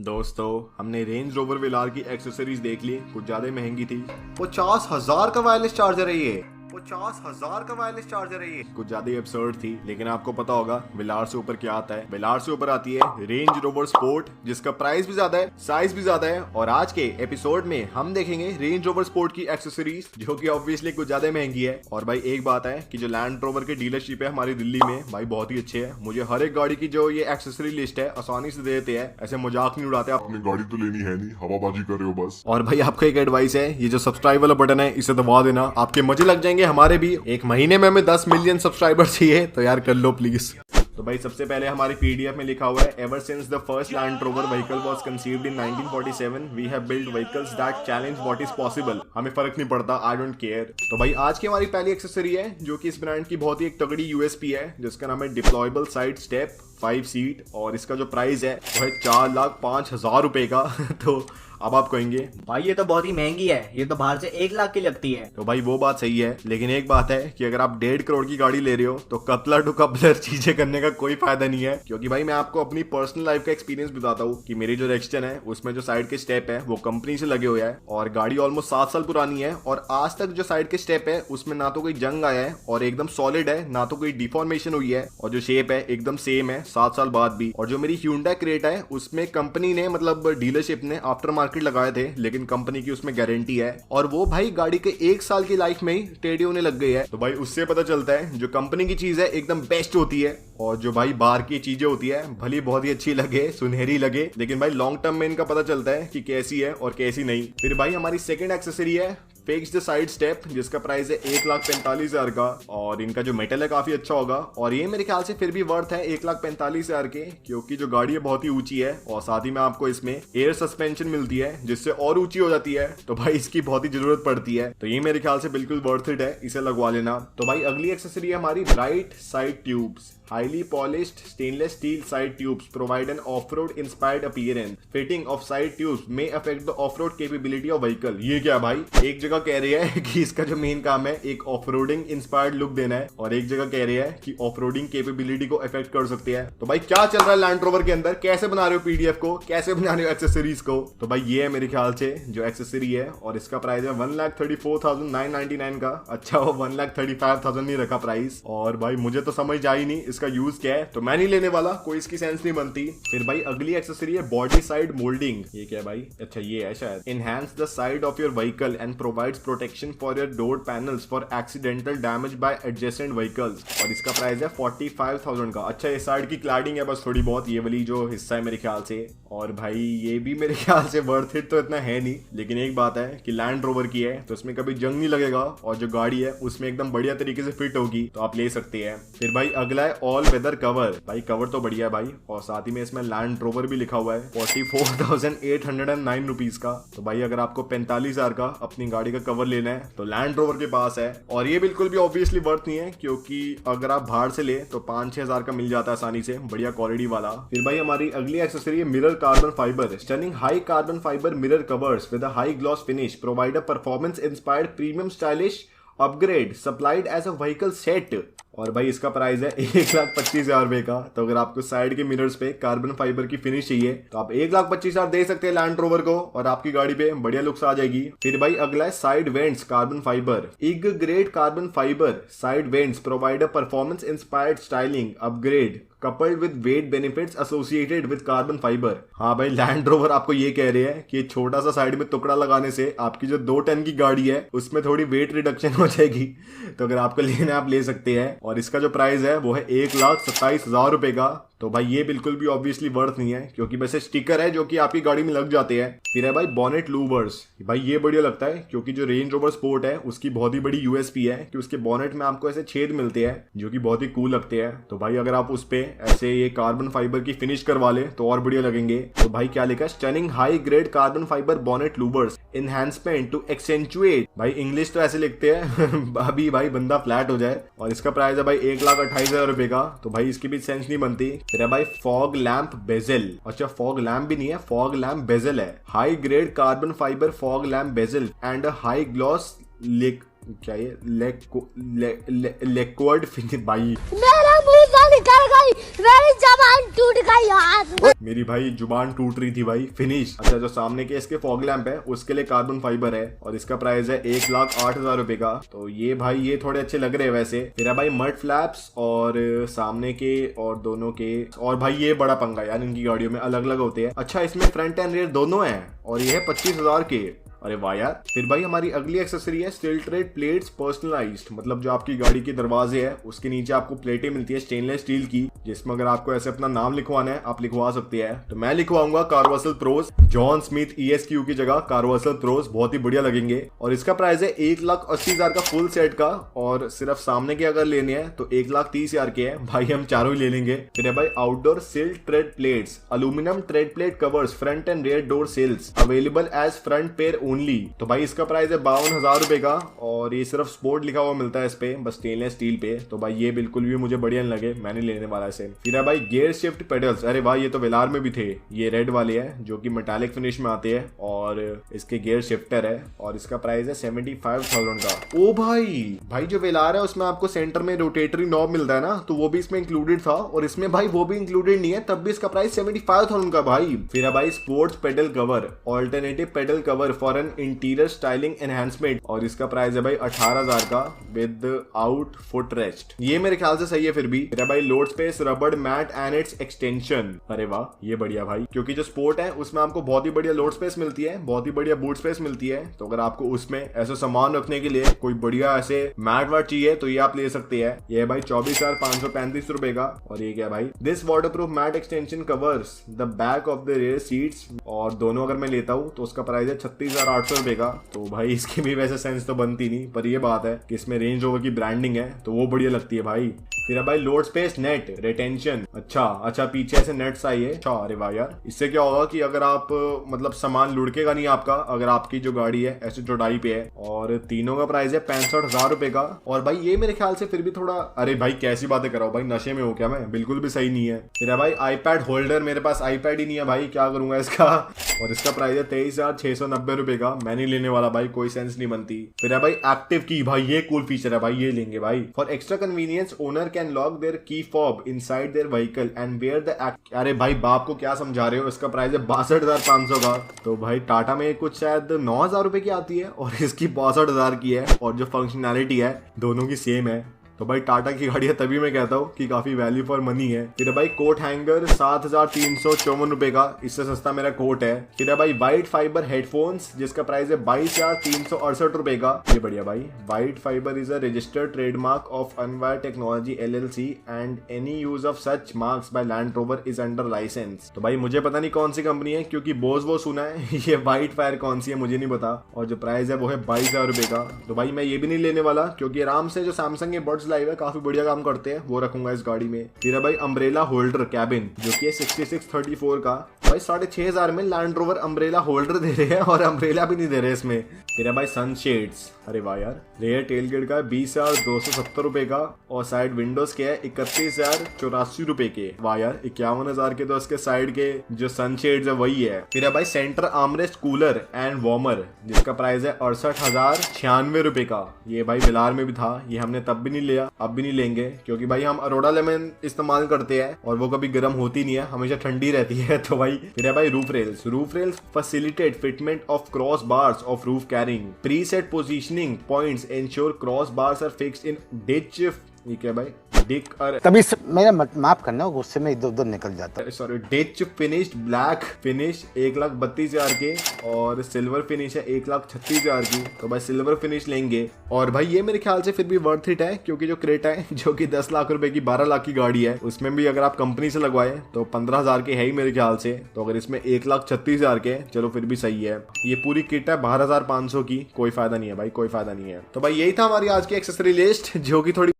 दोस्तों हमने range rover वेलार की एक्सेसरीज देख ली, कुछ ज्यादा महंगी थी। 50,000 का वायरलेस चार्जर है ये, 50,000 का वायरलेस चार्जर है ये, कुछ ज्यादा ही absurd थी। लेकिन आपको पता होगा वेलार से ऊपर क्या आता है। वेलार से ऊपर आती है रेंज रोवर स्पोर्ट, जिसका प्राइस भी ज्यादा है, साइज भी ज्यादा है। और आज के एपिसोड में हम देखेंगे रेंज रोवर स्पोर्ट की एक्सेसरीज, जो कि ऑब्वियसली कुछ ज्यादा महंगी है। और भाई एक बात है कि जो लैंड रोवर के डीलरशिप है हमारी दिल्ली में, भाई बहुत ही अच्छे है। मुझे हर एक गाड़ी की जो ये एक्सेसरी लिस्ट है आसानी से दे देते हैं, ऐसे मजाक नहीं उड़ाते। आपने गाड़ी तो लेनी है नहीं, हवाबाजी कर रहे हो बस। और भाई आपको एक एडवाइस है, ये जो सब्सक्राइब वाला बटन है इसे दबा देना, आपके मजे लग जाएंगे, हमारे भी। एक महीने में हमें 10 मिलियन सब्सक्राइबर चाहिए, तो यार कर लो प्लीज। तो भाई सबसे पहले हमारी पीडीएफ में लिखा हुआ है, ever since the first Land Rover vehicle was conceived in 1947 we have built vehicles that challenge what is possible. हमें फर्क नहीं पड़ता, आई डोंट केयर। तो भाई आज की हमारी पहली एक्सेसरी है, जो कि इस ब्रांड की बहुत ही एक तगड़ी यूएसपी है, जिसका नाम है डिप्लॉयबल साइड स्टेप 5 सीट। और इसका जो प्राइस है वो है 4,05,000 रुपए का। तो अब आप कहेंगे भाई ये तो बहुत ही महंगी है, ये तो बाहर से 1 लाख की लगती है। तो भाई वो बात सही है, लेकिन एक बात है कि अगर आप 1.5 करोड़ की गाड़ी ले रहे हो तो कपलर टू कपलर चीजें करने का कोई फायदा नहीं है। क्योंकि भाई मैं आपको अपनी पर्सनल लाइफ का एक्सपीरियंस बताता हूँ कि मेरी जो रेक्सटन है उसमें जो साइड के स्टेप है वो कंपनी से लगे हुए हैं, और गाड़ी ऑलमोस्ट 7 साल पुरानी है। और आज तक जो साइड के स्टेप है उसमें ना तो कोई जंग आया है, और एकदम सॉलिड है, ना तो कोई डिफॉर्मेशन हुई है, और जो शेप है एकदम सेम है 7 साल बाद भी। और जो मेरी Hyundai क्रेटा है उसमें कंपनी ने मतलब डीलरशिप ने आफ्टर मार्केट लगाए थे, लेकिन कंपनी की उसमें गारंटी है। और वो भाई गाड़ी के 1 साल की लाइफ में ही टेढ़ी होने लग गई है। तो भाई उससे पता चलता है जो कंपनी की चीज है एकदम बेस्ट होती है, और जो भाई बाहर की चीजें होती है भली बहुत ही अच्छी लगे, सुनहरी लगे, लेकिन भाई लॉन्ग टर्म में इनका पता चलता है कि कैसी है और कैसी नहीं। फिर भाई हमारी सेकंड एक्सेसरी है फिक्स द साइड स्टेप, जिसका प्राइस है 1,45,000 का। और इनका जो मेटल है काफी अच्छा होगा, और ये मेरे ख्याल से फिर भी वर्थ है 1,45,000 के, क्योंकि जो गाड़ी है बहुत ही ऊंची है, और साथ ही में आपको इसमें एयर सस्पेंशन मिलती है जिससे और ऊंची हो जाती है। तो भाई इसकी बहुत ही जरूरत पड़ती है, तो ये मेरे ख्याल से बिल्कुल वर्थ इट है, इसे लगवा लेना। तो भाई अगली एक्सेसरी है हमारी bright side tubes. Highly polished stainless steel side tubes provide an off-road inspired appearance. Fitting of side tubes may affect the off-road capability of vehicle. ये क्या भाई, एक जगह कह रही है कि इसका जो मेन काम है एक ऑफ-रोडिंग इंस्पायर्ड लुक देना है, और एक जगह कह रही है कि ऑफ-रोडिंग कैपेबिलिटी को अफेक्ट कर सकती है। तो भाई क्या चल रहा है लैंड रोवर के अंदर, कैसे बना रहे हो पीडीएफ को, कैसे बना रहे हो एक्सेसरीज को। तो भाई ये है मेरे ख्याल से जो एक्सेसरी है, और इसका प्राइस है 1,34,999 का। अच्छा वो 1,35,000 नहीं रखा प्राइस, और भाई मुझे तो समझ आई नहीं इसका यूज क्या है, तो मैं नहीं लेने वाला, कोई इसकी सेंस नहीं बनती। फिर भाई अगली एक्सेसरी है बॉडी साइड मोल्डिंग। ये क्या है भाई, अच्छा ये है शायद। Enhance the side of your vehicle and provides protection for your door panels for accidental damage bye adjacent vehicles, और इसका प्राइस है 45,000 का। अच्छा ये साइड की क्लैडिंग है बस थोड़ी बहुत, ये वाली जो हिस्सा है मेरे ख्याल से। और भाई ये भी मेरे ख्याल से वर्थ इट तो इतना है नहीं, लेकिन एक बात है कि लैंड रोवर की है तो इसमें कभी जंग नहीं लगेगा, और जो गाड़ी है उसमें एकदम बढ़िया तरीके से फिट होगी, तो आप ले सकते हैं। फिर भाई अगला है ऑल वेदर कवर। भाई कवर तो बढ़िया है भाई, और साथ ही में इसमें लैंड रोवर भी लिखा हुआ है 44,809 रुपीज का। तो भाई अगर आपको 45,000 का अपनी गाड़ी का कवर लेना है तो लैंड रोवर के पास है, और ये बिल्कुल भी ऑब्वियसली वर्थ नहीं है, क्योंकि अगर आप बाहर से ले तो 5-6 हज़ार का मिल जाता है आसानी से, बढ़िया क्वालिटी वाला। फिर भाई हमारी अगली एक्सेसरी है mirror carbon fibre. Stunning high carbon fibre mirror covers with a high gloss finish provide a performance inspired premium stylish upgrade supplied as a vehicle set. और भाई इसका प्राइस है 1,25,000 रुपए का। तो अगर आपको साइड के मिरर्स पे कार्बन फाइबर की फिनिश चाहिए तो आप 1,25,000 दे सकते हैं लैंड रोवर को, और आपकी गाड़ी पे बढ़िया लुक्स आ जाएगी। फिर भाई अगला है साइड वेंट्स कार्बन फाइबर। इग grade carbon fibre side vents provide a performance inspired styling upgrade coupled with weight benefits associated with carbon fiber। हाँ भाई लैंड रोवर आपको ये कह रहे हैं कि छोटा सा साइड में टुकड़ा लगाने से आपकी जो 2 टन की गाड़ी है उसमें थोड़ी वेट रिडक्शन हो जाएगी। तो अगर आपको लेना है आप ले सकते हैं, और इसका जो प्राइस है वो है 1,27,000 रुपए का। तो भाई ये बिल्कुल भी ऑब्वियसली वर्थ नहीं है, क्योंकि वैसे स्टिकर है जो कि आपकी गाड़ी में लग जाते हैं। फिर है भाई बॉनेट लूवर्स। भाई ये बढ़िया लगता है, क्योंकि जो रेंज रोवर स्पोर्ट है उसकी बहुत ही बड़ी यूएसपी है कि उसके बॉनेट में आपको ऐसे छेद मिलते हैं जो कि बहुत ही कूल लगते हैं। तो भाई अगर आप उस पे ऐसे ये कार्बन फाइबर की फिनिश करवा ले तो और बढ़िया लगेंगे। तो भाई क्या लिखा है, stunning high grade carbon fibre bonnet louvres enhancement to accentuate. भाई इंग्लिश तो ऐसे लिखते हैं अभी भाई बंदा फ्लैट हो जाए। और इसका प्राइस है भाई 1,28,000 रुपए का। तो भाई इसकी भी सेंस नहीं बनती। फिर है भाई फॉग लैंप बेजल। अच्छा फॉग लैंप भी नहीं है, फॉग लैंप बेजल है। High grade carbon fibre fog lamp bezel and high gloss क्या ये लिक्विड फिनिश। भाई मेरा मुंह निकल गई, मेरी जबान टूट गई यार। मेरी भाई जुबान टूट रही थी भाई। फिनिश। अच्छा, जो सामने के इसके फॉग लैंप है उसके लिए कार्बन फाइबर है और इसका प्राइस है 1,08,000 रुपए का। तो ये भाई ये थोड़े अच्छे लग रहे हैं वैसे। फिर है भाई मड फ्लैप्स और सामने के और दोनों के। और भाई ये बड़ा पंगा यार, इनकी गाड़ियों में अलग अलग होते हैं। अच्छा, इसमें फ्रंट एंड रियर दोनों है और ये है 25,000 के। अरे वाह यार। फिर भाई हमारी अगली एक्सेसरी है स्टिल्टरेट प्लेट्स पर्सनलाइज्ड, मतलब जो आपकी गाड़ी के दरवाजे है उसके नीचे आपको प्लेटें मिलती है स्टेनलेस स्टील की, जिसमें अगर आपको ऐसे अपना नाम लिखवाना है आप लिखवा सकते हैं। तो मैं लिखवाऊंगा कार्वर्सल प्रोस, जॉन स्मिथ ESQ की जगह कार्वर्सल प्रोस, बहुत ही बढ़िया लगेंगे। और इसका प्राइस है 1,80,000 का फुल सेट का। और सिर्फ सामने के अगर लेने हैं तो 1,30,000 के है भाई, हम चारों ही ले लेंगे। फिर है भाई outdoor sill tread plates, aluminium tread plate covers, front and rear door sills, available as front pair only. तो भाई इसका प्राइस है 52,000 रुपए का और ये सिर्फ स्पोर्ट लिखा हुआ मिलता है इस पे, बस स्टेनलेस स्टील पे। तो भाई ये बिल्कुल भी मुझे बढ़िया नहीं लगे, मैंने लेने वाला इसे। फिर है भाई गियर शिफ्ट पेडल्स। अरे भाई ये तो वेलार में भी थे, ये रेड वाले हैं जो कि मेटालिक फिनिश में आते हैं और इसके गियर शिफ्टर है और इसका प्राइस है 75,000 का। ओ भाई, भाई जो वेलार है उसमें आपको सेंटर में रोटेटरी नॉब मिलता है ना, तो वो भी इसमें इंक्लूडेड था और इसमें भाई वो भी इंक्लूडेड नहीं है, तब भी इसका प्राइस 75,000 का भाई। फिर है भाई sports pedal cover, alternative pedal cover for an interior styling enhancement और इसका प्राइस है भाई 18,000 का विद आउट फुट रेस्ट। ये मेरे ख्याल से सही है। फिर भी मेरा भाई लोड स्पेस रबड़ मैट एंड इट्स एक्सटेंशन। अरे वाह, ये बढ़िया भाई, क्योंकि जो स्पोर्ट है उसमें आपको बहुत ही बढ़िया लोड स्पेस मिलती है, बहुत ही बढ़िया बूट स्पेस मिलती है। तो अगर आपको उसमें ऐसे सामान रखने के लिए कोई बढ़िया ऐसे मैट वाट चाहिए तो ये आप ले सकते हैं। ये है भाई 24,535 रुपए का। और ये क्या भाई, this waterproof mat extension covers the back of the rear seats, और दोनों अगर मैं लेता हूँ तो उसका प्राइस है 36,800 रुपए का। तो भाई इसकी भी वैसे सेंस तो बनती नहीं, पर ये बात है कि इसमें रेंज रोवर की ब्रांडिंग है तो वो बढ़िया लगती है भाई। फिर है भाई लोड स्पेस नेट रिटेंशन। अच्छा, पीछे ऐसे नेट्स आई है। अच्छा, अरे वाह यार, इससे क्या होगा कि अगर आप मतलब सामान लुढ़केगा नहीं आपका, अगर आपकी जो गाड़ी है ऐसे चौड़ाई पे है। और तीनों का प्राइस है 65,000 रुपए का। और भाई ये मेरे ख्याल से फिर भी थोड़ा, अरे भाई कैसी बातें कर रहा हूँ भाई, नशे में हो क्या मैं, बिल्कुल भी सही नहीं है। फिर है भाई आईपैड होल्डर, मेरे पास आईपैड ही नहीं है भाई, क्या करूंगा इसका। और इसका प्राइस है 23,690 रुपए का। मैं नहीं लेने वाला भाई, कोई सेंस नहीं बनती। फिर है भाई एक्टिव की, भाई ये कूल फीचर है भाई, ये लेंगे भाई। For extra convenience owner can lock their key fob inside their vehicle and wear the act. अरे भाई बाप को क्या समझा रहे हो, इसका प्राइस है 62,500 का। तो भाई टाटा में कुछ शायद 9,000 रुपए की आती है और इसकी 62,000 की है और जो फंक्शनैलिटी है दोनों की सेम है। तो भाई टाटा की गाड़ी है तभी मैं कहता हूँ कि काफी वैल्यू फॉर मनी है। फिर भाई कोट हैंगर 7,354 रुपए का, इससे सस्ता मेरा कोट है। फिर भाई वाइट फाइबर हेडफोन्स जिसका प्राइस है 22,368 रुपए का, ये बढ़िया भाई। White fibre is a registered trademark of unwire technology LLC and any use of such marks by Land Rover is under licence. तो भाई मुझे पता नहीं कौन सी कंपनी है, क्योंकि बोस वो सुना है ये वाइट फायर कौन सी है मुझे नहीं पता। और जो प्राइस है वो है 22,000 रुपए का। तो भाई मैं ये भी नहीं लेने वाला, क्योंकि आराम से जो सैमसंग के बर्ड्स लाइव है काफी बढ़िया काम करते हैं, वो रखूंगा इस गाड़ी में। फिर है भाई अम्ब्रेला होल्डर कैबिन जो कि है 6634 का। भाई 6,500 में लैंड रोवर अम्ब्रेला होल्डर दे रहे हैं और अम्ब्रेला भी नहीं दे रहे इसमें। फिर है भाई सनशेड्स, अरे वाह यार, रेयर टेलगेट का 20,270 रुपए का और साइड विंडोज के है 31,084 रुपए के। वाह यार, 51,000 के तो इसके साइड के जो सनशेड्स है वही है। फिर है भाई centre armrest cooler and warmer जिसका प्राइस है 68,096 रुपए का। ये भाई बिलार में भी था, ये हमने तब भी नहीं लिया, अब भी नहीं लेंगे, क्योंकि भाई हम अरोड़ा लेमन इस्तेमाल करते हैं और वो कभी गर्म होती नहीं है, हमेशा ठंडी रहती है। तो भाई फिर है भाई roof rails facilitate fitment of cross bars of roof carrying, preset positioning points ensure cross bars are fixed in ditch. ये क्या भाई, डिक और तभी मेरा माफ करना, गुस्से में इधर उधर निकल जाता है। Sorry, ditch finished black finish 1,32,000 के और सिल्वर फिनिश है 1,36,000 की। तो भाई सिल्वर फिनिश लेंगे। और भाई ये मेरे ख्याल से फिर भी वर्थ इट है, क्योंकि जो क्रेटा है जो कि 10 लाख रुपए की 12 लाख की गाड़ी है, उसमें भी अगर आप कंपनी से लगवाए तो 15,000 के है ही मेरे ख्याल से। तो अगर इसमें 1,36,000 के, चलो फिर भी सही है। ये पूरी किट है 12,500 की, कोई फायदा नहीं है भाई, कोई फायदा नहीं है। तो भाई यही था हमारी आज की एक्सेसरी लिस्ट, जो कि थोड़ी